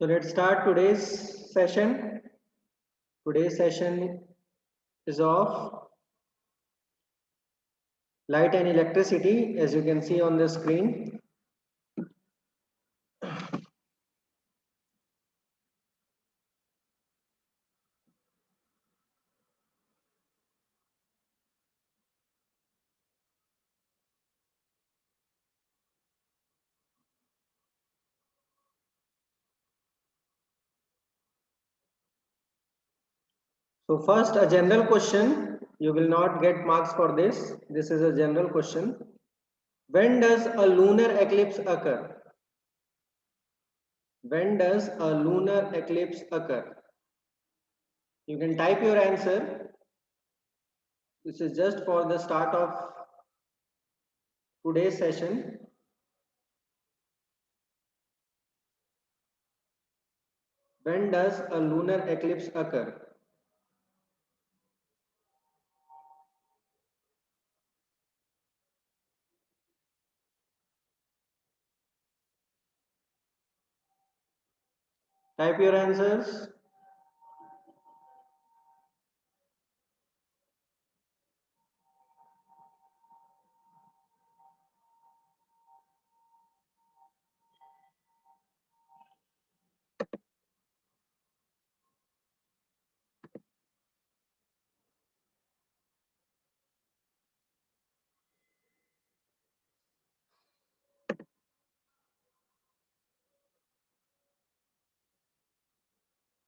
So let's start today's session. Today's session is of light and electricity, as you can see on the screen. So first, a general question. You will not get marks for this. This is a general question. When does a lunar eclipse occur? When does a lunar eclipse occur? You can type your answer. This is just for the start of today's session. When does a lunar eclipse occur? Type your answers.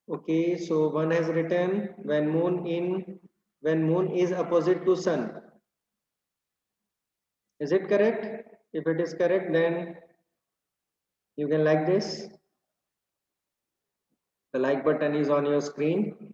Okay, so one has written when moon is opposite to sun. Is it correct? If it is correct, then you can like this. The like button is on your screen.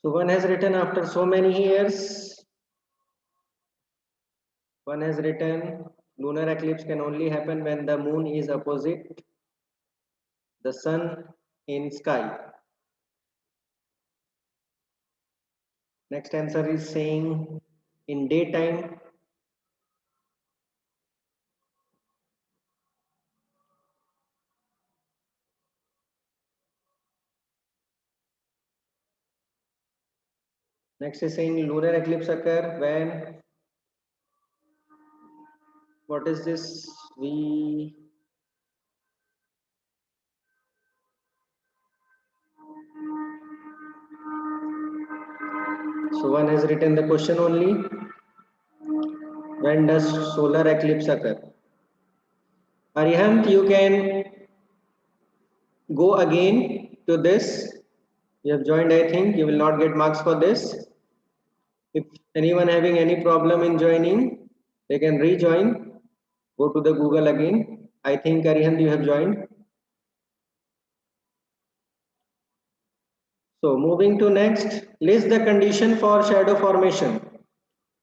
So one has written after so many years. One has written lunar eclipse can only happen when the moon is opposite the sun in sky. Next answer is saying in daytime. Next is saying lunar eclipse occur when, what is this? So one has written the question only. When does solar eclipse occur? Arihant, you can go again to this. You have joined, I think. You will not get marks for this. If anyone having any problem in joining, they can rejoin. Go to the Google again. I think Arihant, you have joined. So moving to next, list the condition for shadow formation.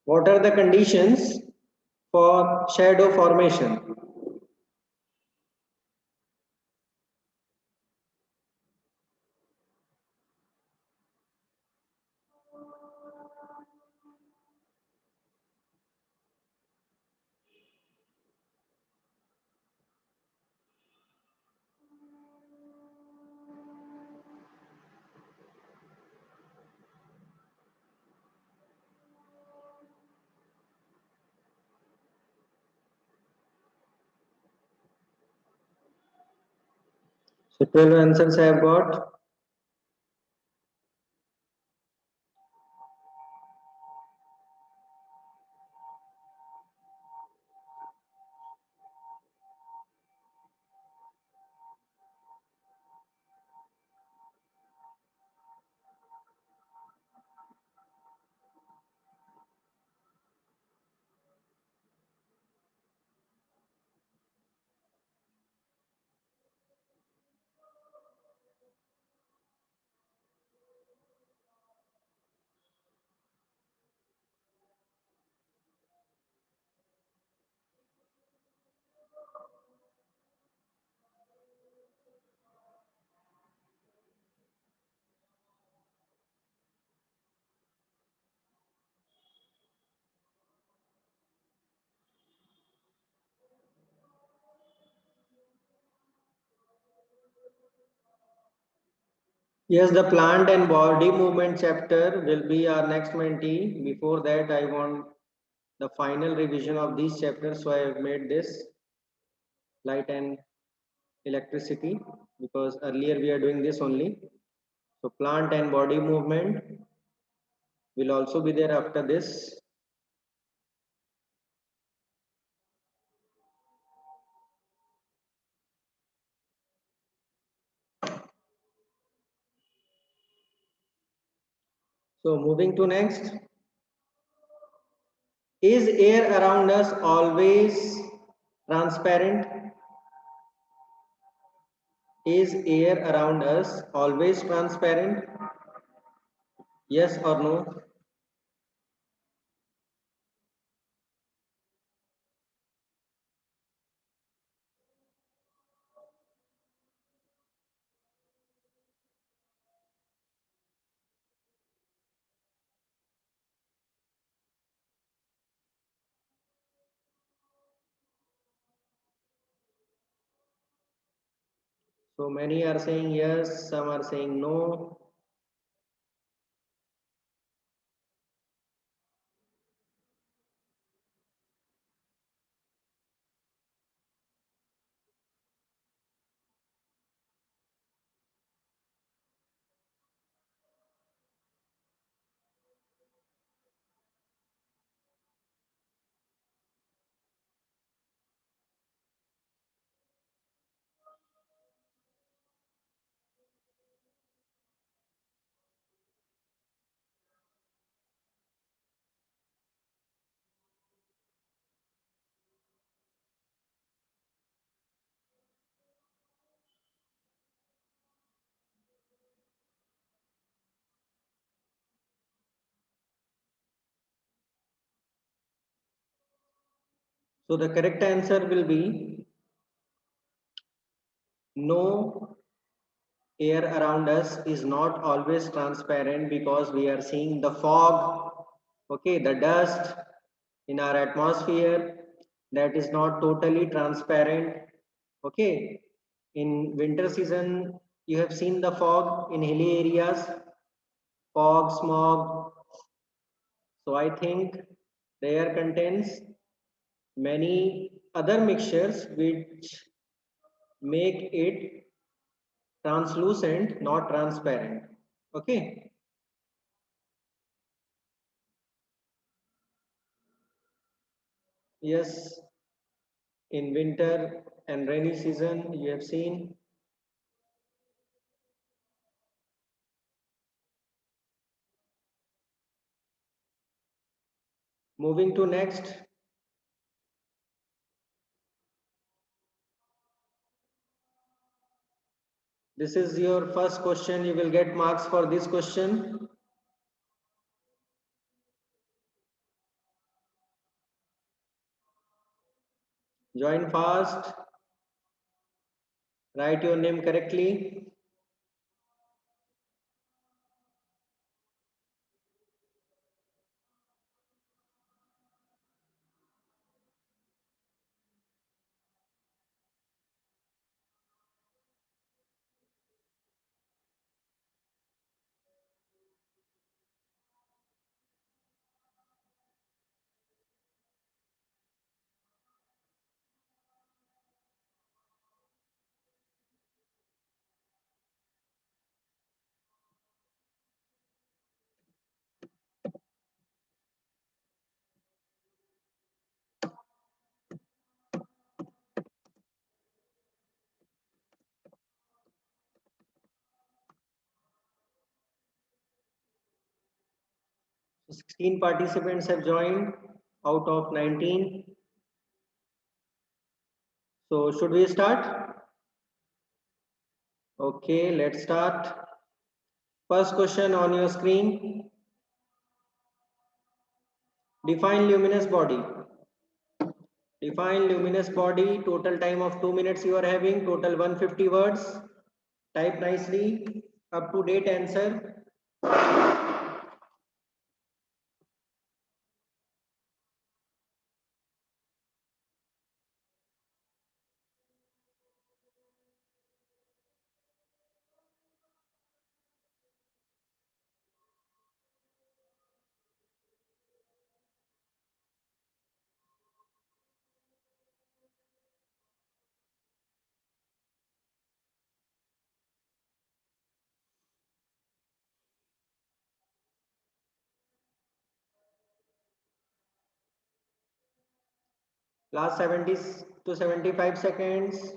What are the conditions for shadow formation? So 12 answers I have got. Yes, the plant and body movement chapter will be our next mentee. Before that, I want the final revision of these chapters. So I have made this light and electricity because earlier we are doing this only. So plant and body movement will also be there after this. So moving to next. Is air around us always transparent? Is air around us always transparent? Yes or no? So many are saying yes, some are saying no. So the correct answer will be no, air around us is not always transparent because we are seeing the fog, okay, the dust in our atmosphere that is not totally transparent, okay. In winter season, you have seen the fog in hilly areas, fog, smog. So I think the air contains many other mixtures which make it translucent, not transparent. Okay. Yes, in winter and rainy season, you have seen. Moving to next. This is your first question. You will get marks for this question. Join fast. Write your name correctly. So 16 participants have joined out of 19. So should we start? Okay, let's start. First question on your screen. Define luminous body. Define luminous body. Total time of 2 minutes you are having. Total 150 words. Type nicely. Up to date answer. Last 70 to 75 seconds.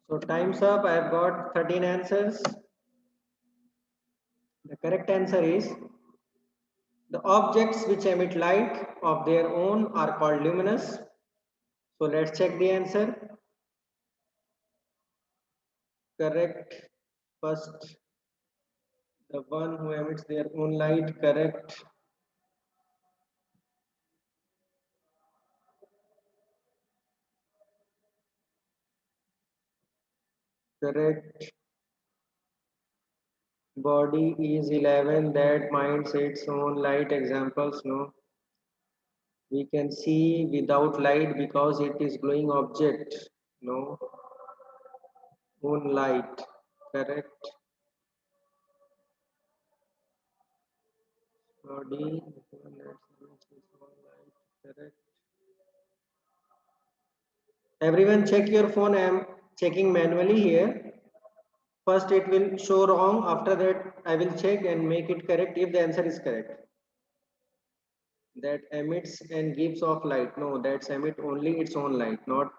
So time's up. I have got 13 answers. The correct answer is the objects which emit light of their own are called luminous. So let's check the answer. Correct. First, the one who emits their own light. Correct. Correct. Body is 11 that minds its own light. Examples, no. We can see without light because it is glowing object. No. Own light. Correct. Body. That emits its own light. Correct. Everyone check your phone. I am checking manually here. First it will show wrong. After that I will check and make it correct if the answer is correct. That emits and gives off light. No, that's emit only its own light, not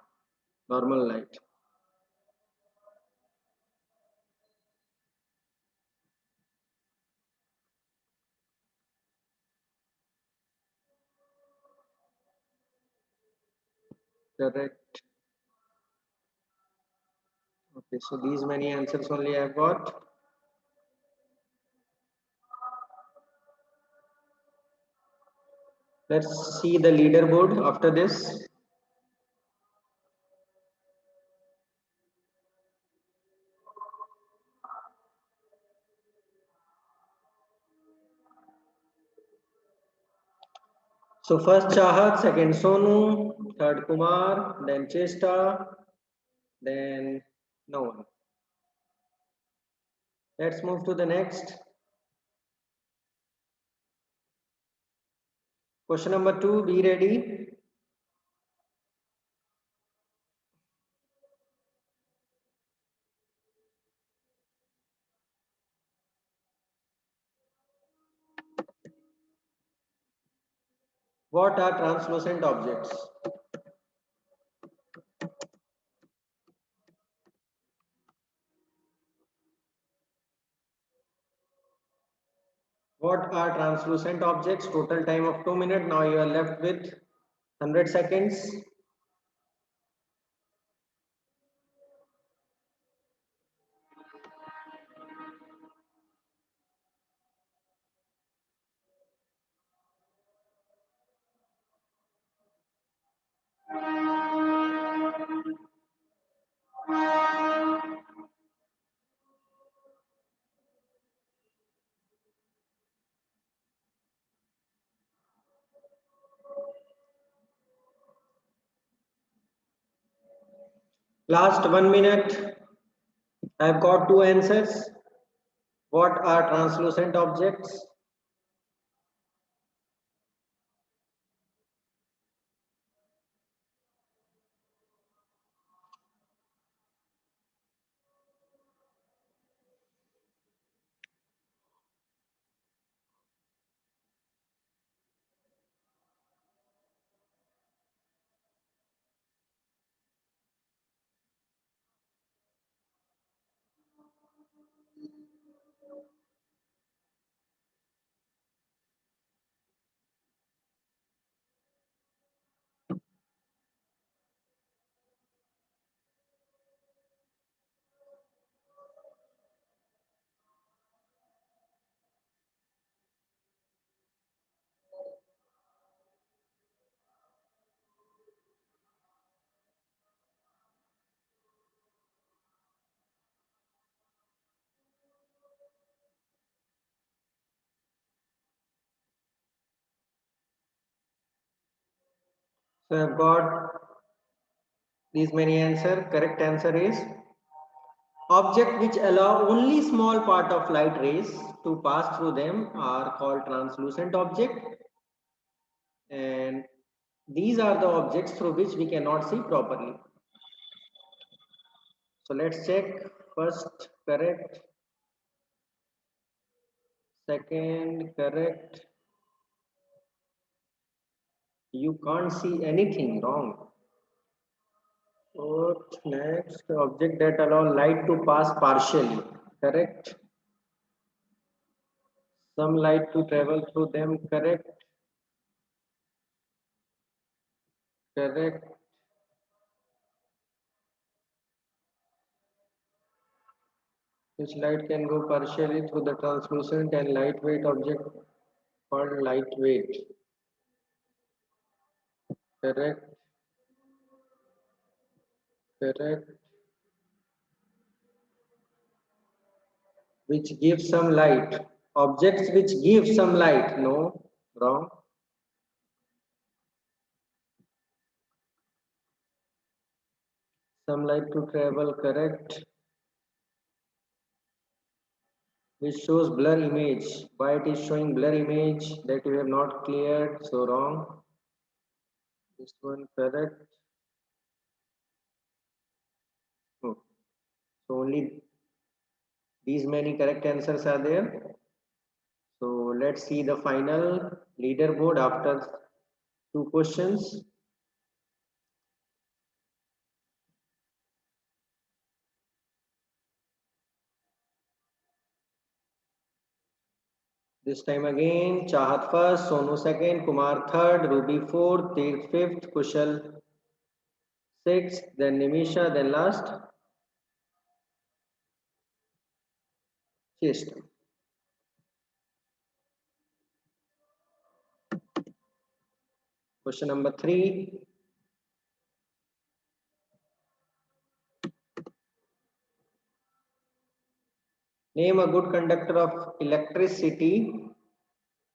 normal light. Correct. Okay, so these many answers only I've got. Let's see the leaderboard after this. So first Chahat, second Sonu, third Kumar, then Chesta, then no one. Let's move to the next. Question number 2, be ready. What are translucent objects? What are translucent objects? Total time of 2 minutes. Now you are left with 100 seconds. Last 1 minute. I've got two answers. What are translucent objects? So I've got these many answer. Correct answer is object which allow only small part of light rays to pass through them are called translucent object, and these are the objects through which we cannot see properly. So let's check. First correct, second correct. You can't see anything wrong. What next? Object that allow light to pass partially. Correct. Some light to travel through them. Correct. Correct. Which light can go partially through the translucent and lightweight object called lightweight. Correct. Correct. Which gives some light. Objects which give some light. No. Wrong. Some light to travel. Correct. Which shows blur image. Why it is showing blur image that you have not cleared? So wrong. This one correct. Oh, so only these many correct answers are there. So let's see the final leaderboard after two questions. This time again, Chahat first, Sonu second, Kumar third, Ruby fourth, Tirth fifth, Kushal sixth, then Nimisha, then last, Chester. Question number 3. Name a good conductor of electricity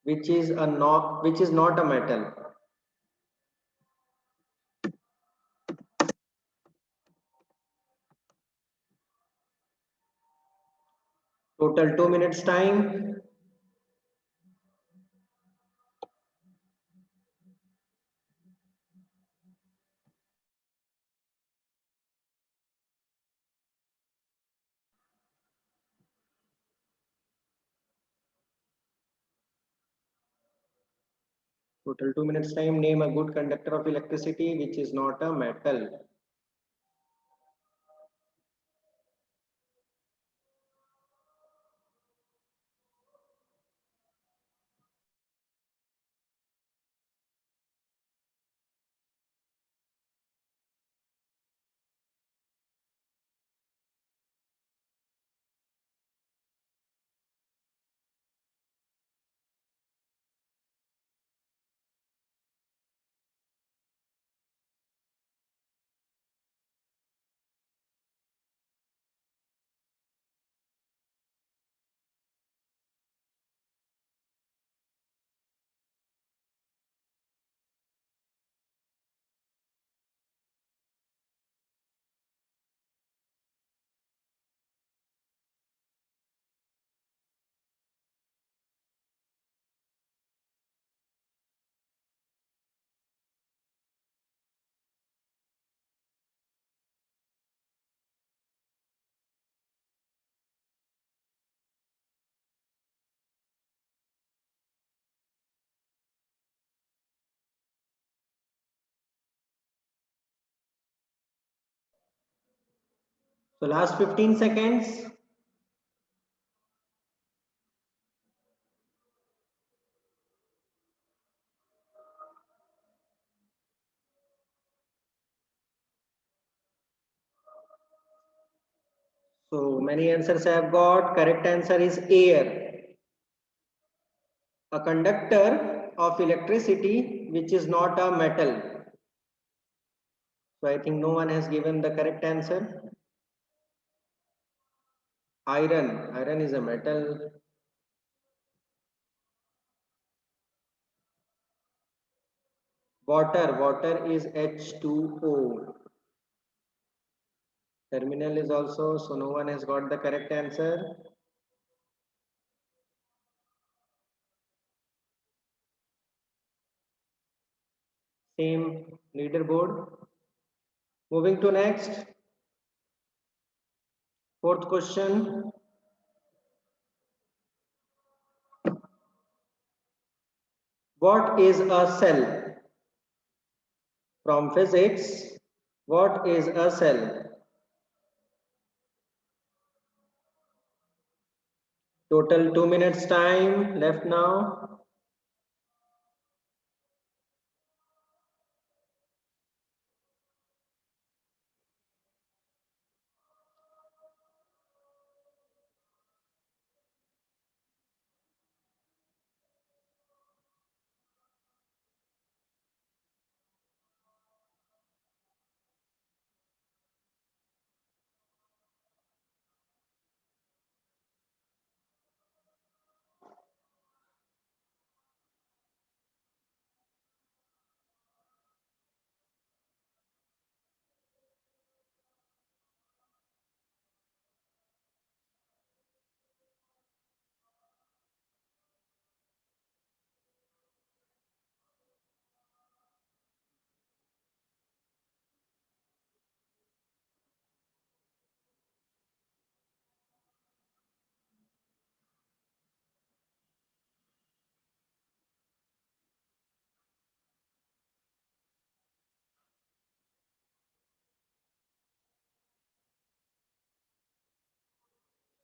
which is not a metal. Total 2 minutes time. Total 2 minutes time. Name a good conductor of electricity which is not a metal. So last 15 seconds. So many answers I have got. Correct answer is air. A conductor of electricity which is not a metal. So I think no one has given the correct answer. Iron. Iron is a metal. Water is H2O. Terminal is also, so no one has got the correct answer. Same leaderboard. Moving to next. Fourth question. What is a cell? From physics, what is a cell? Total 2 minutes time left now.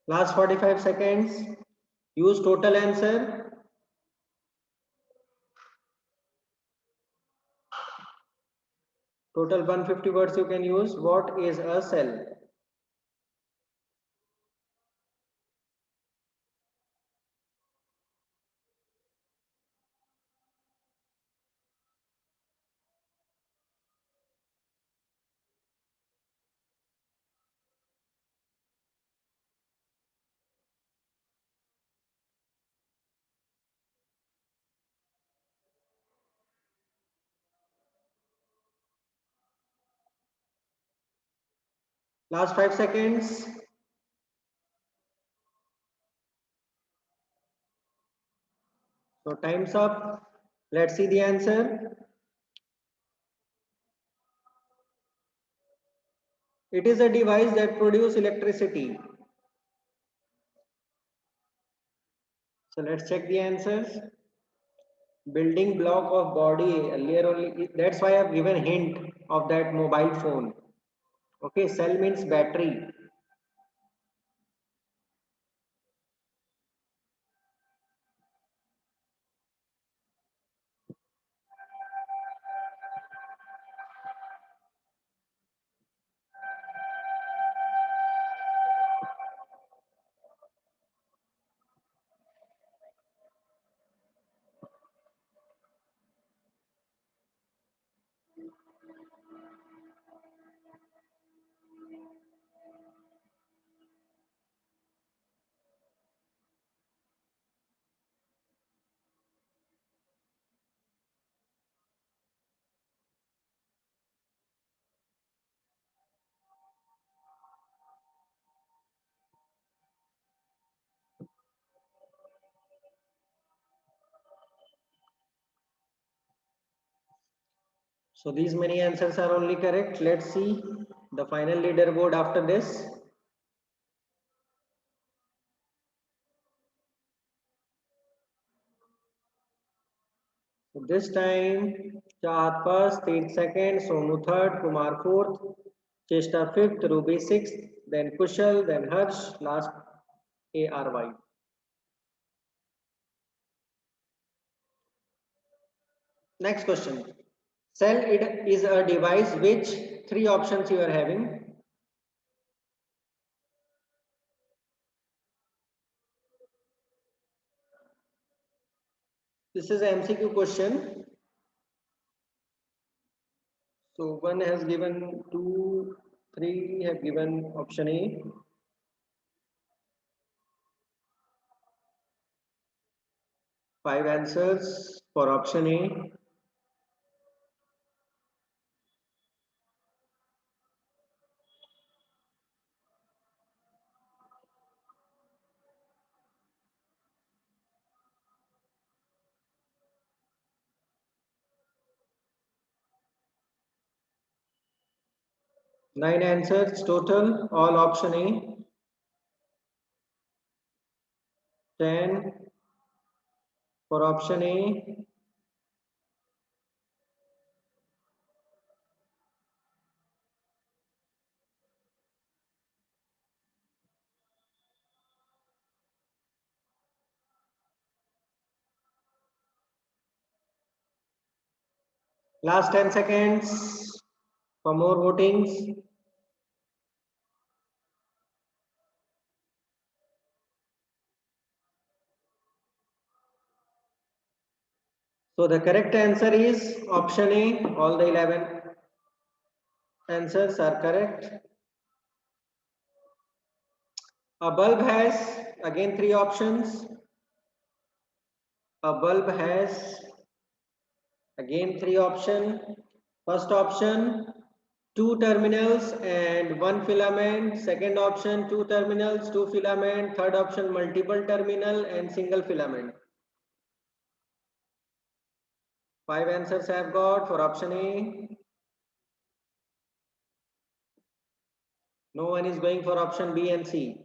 Last 45 seconds. Use total answer. Total 150 words you can use. What is a cell? Last 5 seconds. So time's up. Let's see the answer. It is a device that produces electricity. So let's check the answers. Building block of body earlier only. That's why I've given hint of that mobile phone. Okay, cell means battery. So these many answers are only correct. Let's see the final leaderboard after this. So this time, Chahat first, Teej second, Sonu third, Kumar fourth, Cheshta fifth, Ruby sixth, then Kushal, then Harsh, last ARY. Next question. Cell it is a device which three options you are having. This is an MCQ question. So one has given two, three have given option A. Five answers for option A. 9 answers total, all option A. 10 for option A. Last 10 seconds for more votings. So the correct answer is option A. All the 11 answers are correct. A bulb has again 3 options. A bulb has again 3 options. First option, 2 terminals and 1 filament. Second option, 2 terminals, 2 filament. Third option, multiple terminal and single filament. 5 answers I have got for option A. No one is going for option B and C.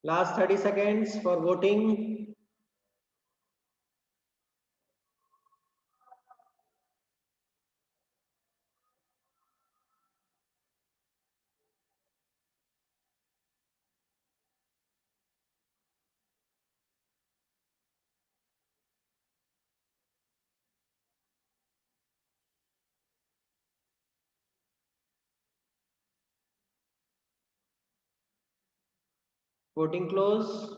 Last 30 seconds for voting. Voting close.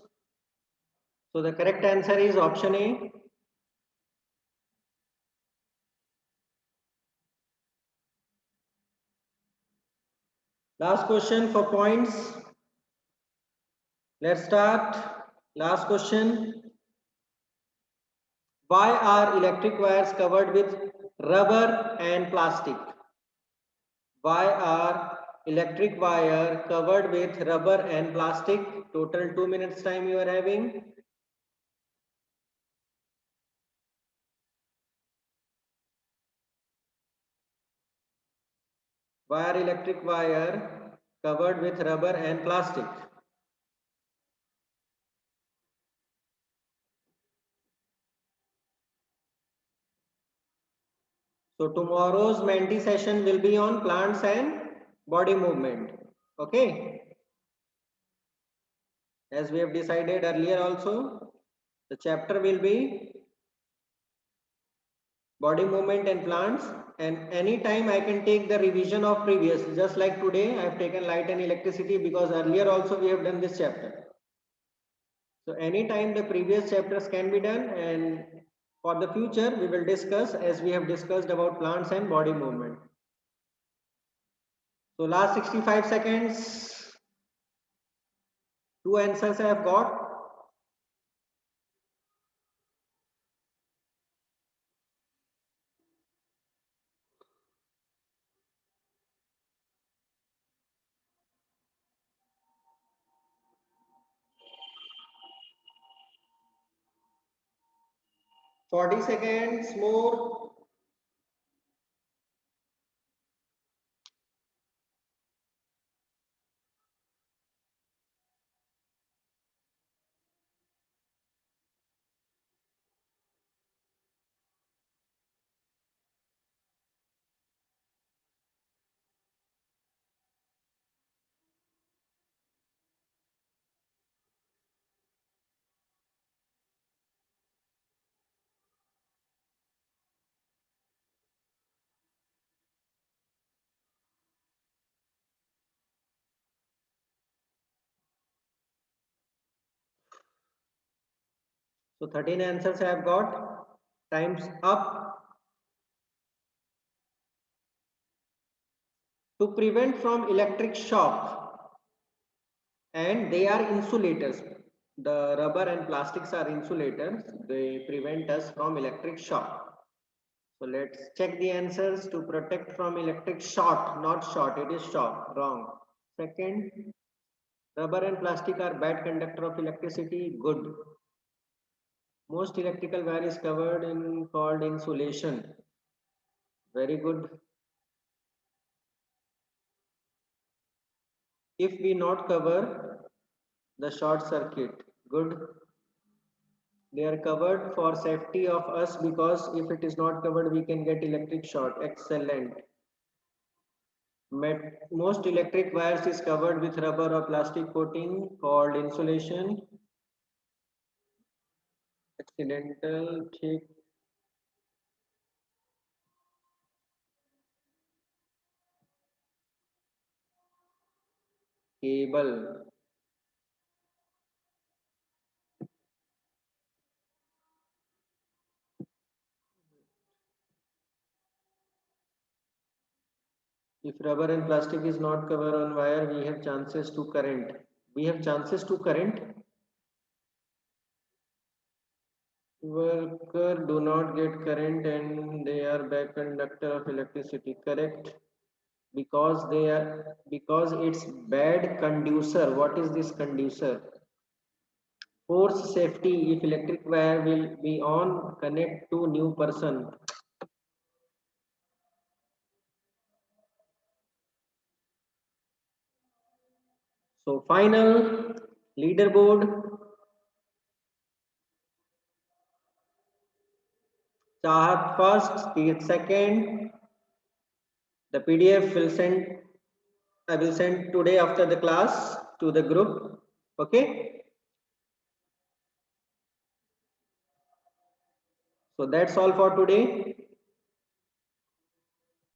So the correct answer is option A. Last question for points. Let's start. Last question. Why are electric wires covered with rubber and plastic? Why are electric wire covered with rubber and plastic? Total 2 minutes time you are having. Why are electric wire covered with rubber and plastic? So tomorrow's Menti session will be on plants and body movement. Okay. As we have decided earlier also, the chapter will be body movement and plants, and anytime I can take the revision of previous, just like today I have taken light and electricity because earlier also we have done this chapter. So anytime the previous chapters can be done, and for the future we will discuss as we have discussed about plants and body movement. So last 65 seconds, 2 answers I have got. 40 seconds more. So 13 answers I have got. Time's up. To prevent from electric shock, and they are insulators. The rubber and plastics are insulators. They prevent us from electric shock. So let's check the answers. To protect from electric short, not short, it is short, wrong. Second, rubber and plastic are bad conductor of electricity, good. Most electrical wire is covered in called insulation, very good. If we not cover the short circuit, good. They are covered for safety of us because if it is not covered, we can get electric short, excellent. Most electric wires is covered with rubber or plastic coating called insulation. Accidental, thick. Cable. If rubber and plastic is not covered on wire, we have chances to current. We have chances to current. Worker do not get current and they are bad conductor of electricity. Correct. Because it's bad conducer. What is this conducer? Force safety. If electric wire will be on, connect to new person. So final leaderboard. Chahat first, Steve second. The PDF will send. I will send today after the class to the group. Okay. So that's all for today.